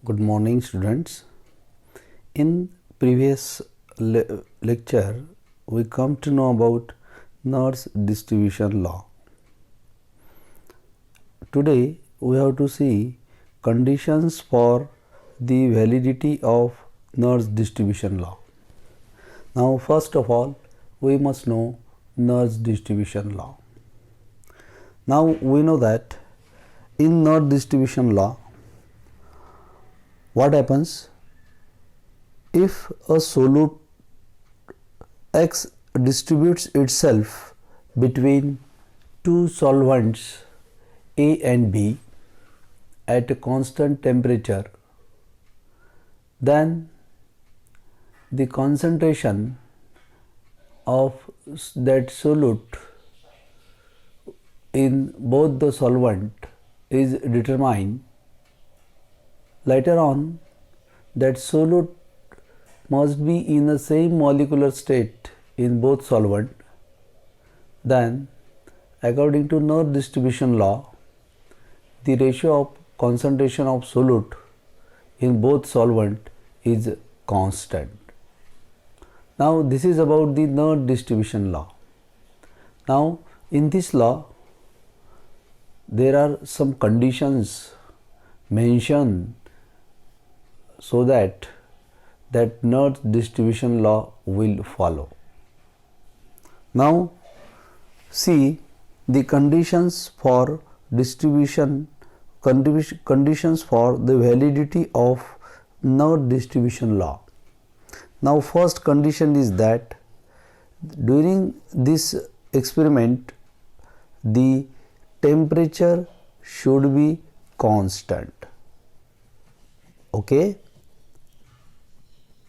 Good morning, students. In previous lecture, we come to know about Nernst distribution law. Today, we have to see conditions for the validity of Nernst distribution law. Now, first of all, we must know Nernst distribution law. Now, we know that in Nernst distribution law, what happens if a solute X distributes itself between two solvents A and B at a constant temperature, then the concentration of that solute in both the solvent is determined. Later on, that solute must be in the same molecular state in both solvent. Then, according to Nernst distribution law, the ratio of concentration of solute in both solvent is constant. Now, this is about the Nernst distribution law. Now, in this law, there are some conditions mentioned so that Nernst distribution law will follow. Now, see the conditions for conditions for the validity of Nernst distribution law. Now, first condition is that during this experiment, the temperature should be constant. Okay.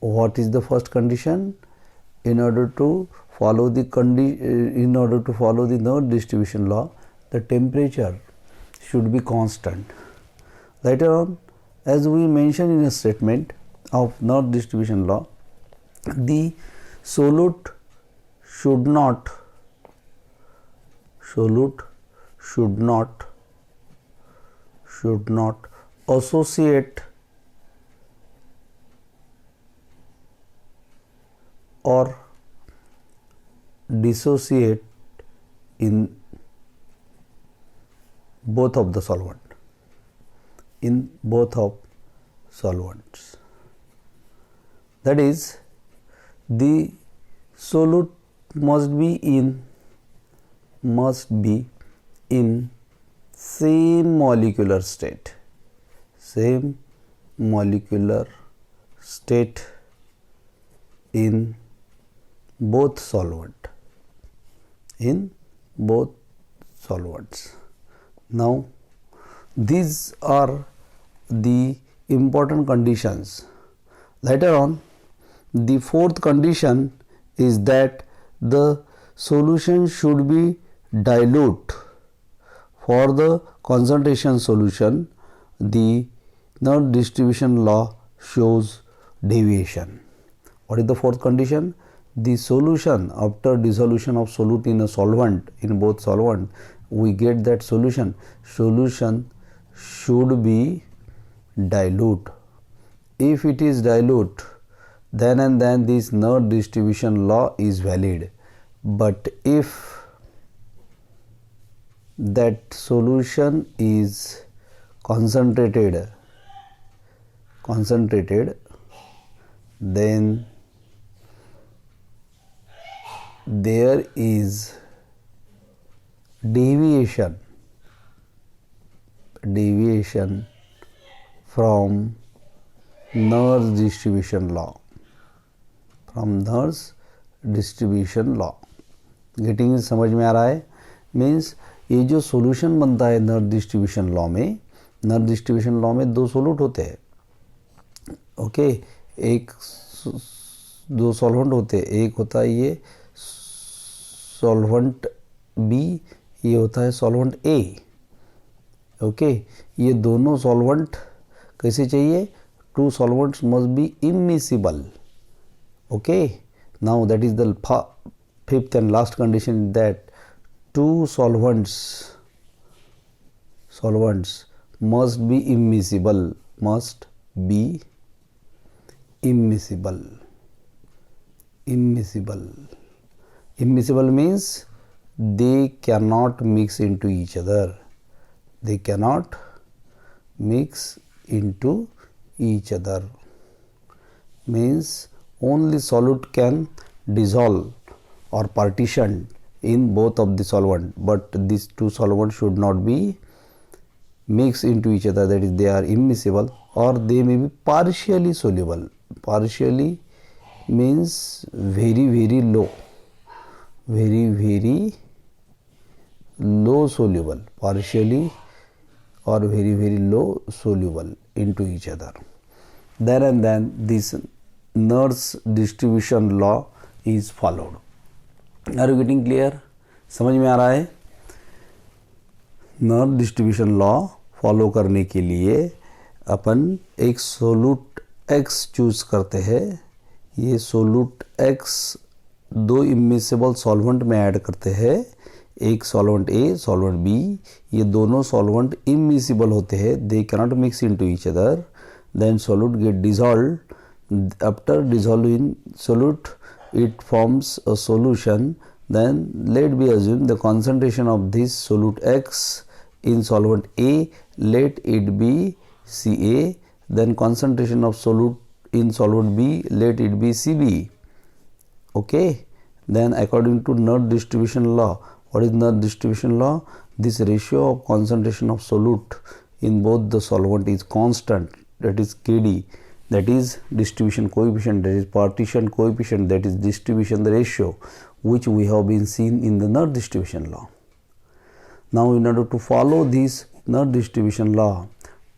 What is the first condition? In order to follow the Nernst distribution law, the temperature should be constant. Later on, as we mentioned in a statement of Nernst distribution law, the solute should not associate or dissociate in both of the solvents. That is, the solute must be in same molecular state in both solvents. Now, these are the important conditions. Later on, the fourth condition is that the solution should be dilute. For the concentration solution, the Nernst distribution law shows deviation. What is the fourth condition? The solution, after dissolution of solute in a solvent, in both solvent, we get that solution should be dilute. If it is dilute, then and then this Nernst distribution law is valid. But if that solution is concentrated, then there is deviation from Nernst distribution law. Getting समझ में आ रहा है? Means ये जो solution बनता है nurse distribution law में दो सोल्यूट होते हैं. ओके, एक दो सॉल्वेंट होते हैं. एक होता है ये सॉल्वेंट बी, ये होता है सॉल्वेंट ए. ओके, ये दोनों सॉल्वेंट कैसे चाहिए? Two solvents must be immiscible. Okay, now that is the fifth and last condition, that two solvents must be immiscible, be immiscible. Immiscible. Immiscible means they cannot mix into each other. They cannot mix into each other. Means only solute can dissolve or partition in both of the solvent, but these two solvents should not be mixed into each other, that is they are immiscible, or they may be partially soluble. Partially means very low, very low soluble, partially or very low soluble into each other. Then and then this Nernst distribution law is followed. Are you getting clear? समझ में आ रहा है? Nurse distribution law follow करने के लिए अपन एक सोलूट X choose करते हैं. ये सोलूट X दो इमिसिबल सॉल्वेंट में ऐड करते हैं. एक सॉल्वेंट A, सॉल्वेंट B. ये दोनों सॉल्वेंट इमिसिबल होते हैं. They cannot mix into each other. Then solute get dissolved. After dissolving solute, it forms a solution. Then let be assume the concentration of this solute X in solvent A, let it be Ca. Then concentration of solute in solvent B, let it be Cb. Okay. Then according to Nernst distribution law, what is Nernst distribution law? This ratio of concentration of solute in both the solvent is constant, that is Kd. That is distribution coefficient, that is partition coefficient, that is distribution ratio, which we have been seen in the Nernst distribution law. Now in order to follow this Nernst distribution law,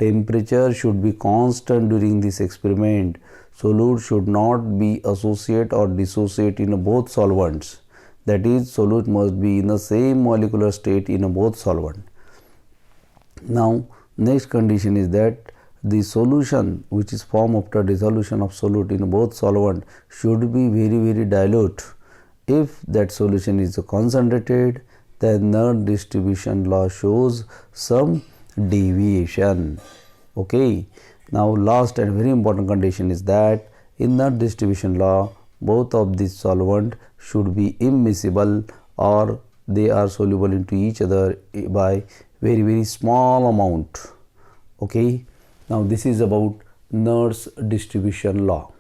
temperature should be constant during this experiment. Solute should not be associate or dissociate in both solvents. That is, solute must be in the same molecular state in both solvent. Now next condition is that the solution which is formed after dissolution of solute in both solvent should be very dilute. If that solution is concentrated, then Nernst distribution law shows some deviation. Okay. Now last and very important condition is that in Nernst distribution law, both of these solvent should be immiscible or they are soluble into each other by very small amount. Okay. Now this is about Nernst distribution law.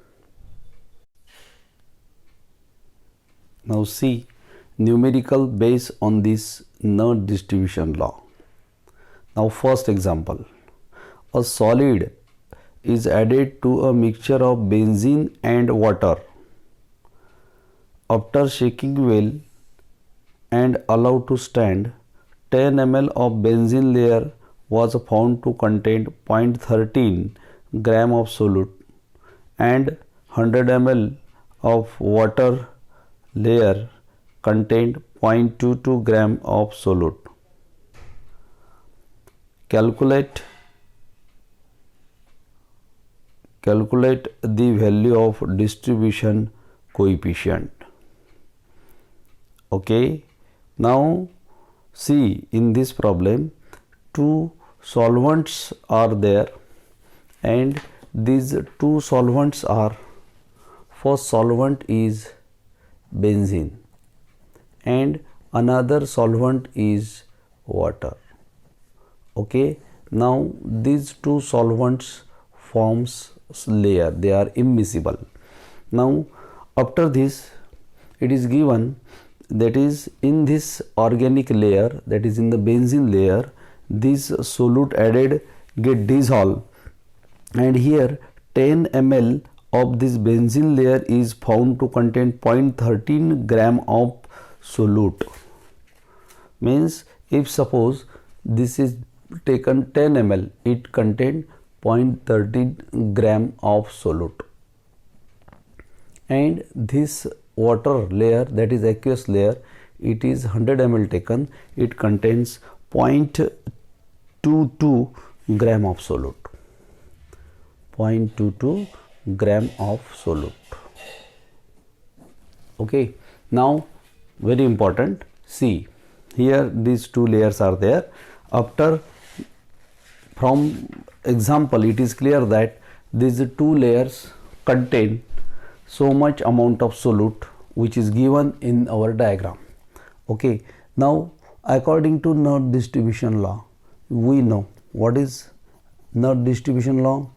Now see numerical based on this Nernst distribution law. Now first example, a solid is added to a mixture of benzene and water. After shaking well and allowed to stand, 10 ml of benzene layer was found to contain 0.13 gram of solute and 100 ml of water layer contained 0.22 gram of solute. Calculate the value of distribution coefficient. Okay. Now see in this problem, two solvents are there and these two solvents are, first solvent is benzene and another solvent is water. Okay. Now these two solvents forms layer, they are immiscible. Now after this it is given that is in this organic layer, that is in the benzene layer, this solute added get dissolved and here 10 ml of this benzene layer is found to contain 0.13 gram of solute. Means if suppose this is taken 10 ml, it contain 0.13 gram of solute and this water layer, that is aqueous layer, it is 100 ml taken, it contains 0.22 gram of solute. 0.22 gram of solute. Okay. Now very important, see here these two layers are there. After from example it is clear that these two layers contain so much amount of solute which is given in our diagram. Okay, now according to Nernst distribution law, we know what is Nernst distribution law.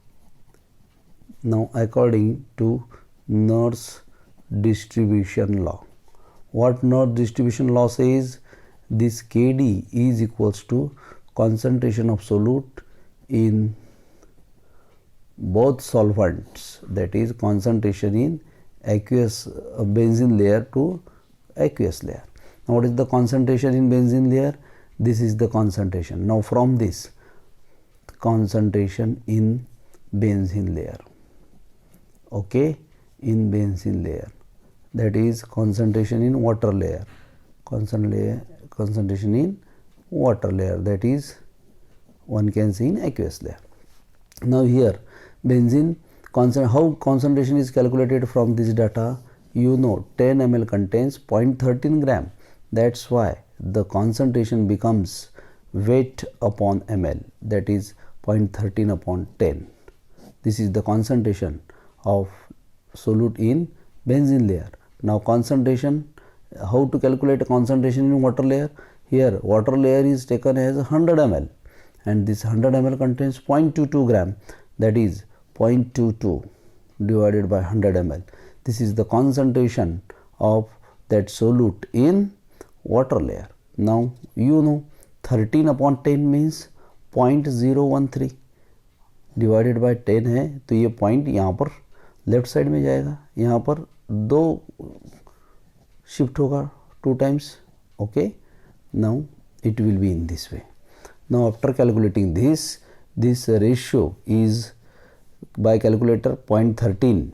Now according to Nernst distribution law, what Nernst distribution law says, this Kd is equals to concentration of solute in both solvents, that is concentration in aqueous benzene layer to aqueous layer. Now what is the concentration in benzene layer? This is the concentration. Now from this, concentration in benzene layer, okay, in benzene layer, that is concentration in water layer, concentration in water layer, that is one can see in aqueous layer. Now here benzene how concentration is calculated from this data? You know 10 ml contains 0.13 gram. That's why the concentration becomes weight upon ml, that is 0.13 upon 10. This is the concentration of solute in benzene layer. Now concentration, how to calculate a concentration in water layer? Here water layer is taken as 100 ml and this 100 ml contains 0.22 gram, that is 0.22 divided by 100 ml. This is the concentration of that solute in water layer. Now you know 13 upon 10 means 0.013 divided by 10 है तो ये point यहाँ पर left side में जाएगा, यहाँ पर 2 shift होगा 2 times. Okay, now it will be in this way. Now after calculating this ratio is by calculator 0.13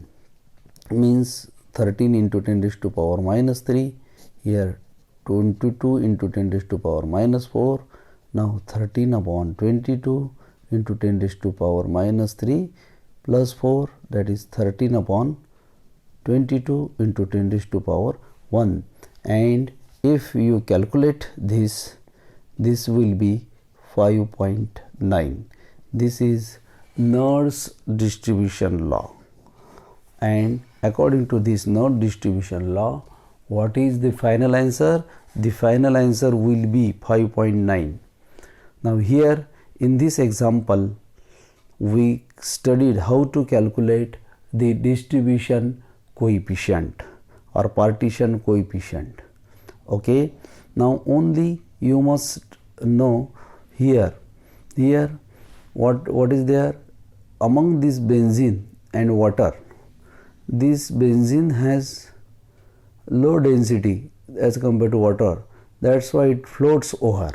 means 13 into 10 raised to power minus 3, here 22 into 10 raised to power minus 4. Now 13 upon 22 into 10 raised to power minus 3 plus 4, that is 13 upon 22 into 10 raised to power 1, and if you calculate this will be 5.9. This is Nernst distribution law, and according to this Nernst distribution law, what is the final answer? The final answer will be 5.9. Now here in this example we studied how to calculate the distribution coefficient or partition coefficient. Okay, now only you must know here what is there among this benzene and water. This benzene has low density as compared to water, that's why it floats over,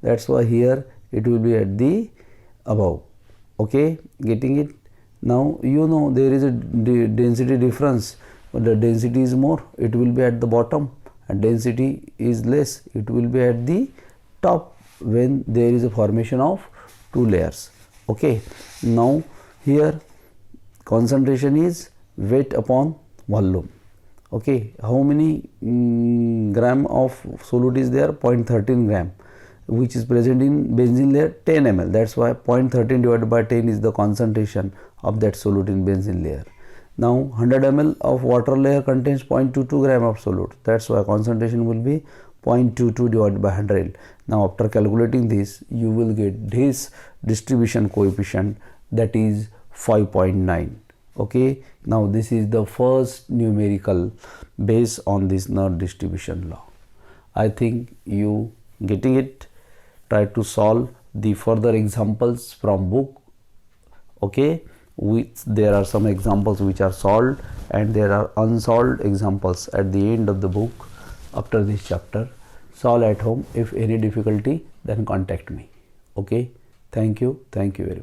that's why here it will be at the above. Okay, getting it? Now you know there is a density difference, but the density is more, it will be at the bottom, and density is less, it will be at the top when there is a formation of 2 layers. Okay, now here concentration is weight upon volume. Okay, how many gram of solute is there? 0.13 gram, which is present in benzene layer 10 ml, that's why 0.13 divided by 10 is the concentration of that solute in benzene layer. Now 100 ml of water layer contains 0.22 gram of solute, that's why concentration will be 0.22 divided by 100. Now after calculating this you will get this distribution coefficient, that is 5.9. Okay, now this is the first numerical based on this Nernst distribution law. I think you getting it. Try to solve the further examples from book. Okay, there are some examples which are solved and there are unsolved examples at the end of the book after this chapter. Solve at home. If any difficulty, then contact me. Okay, thank you very much.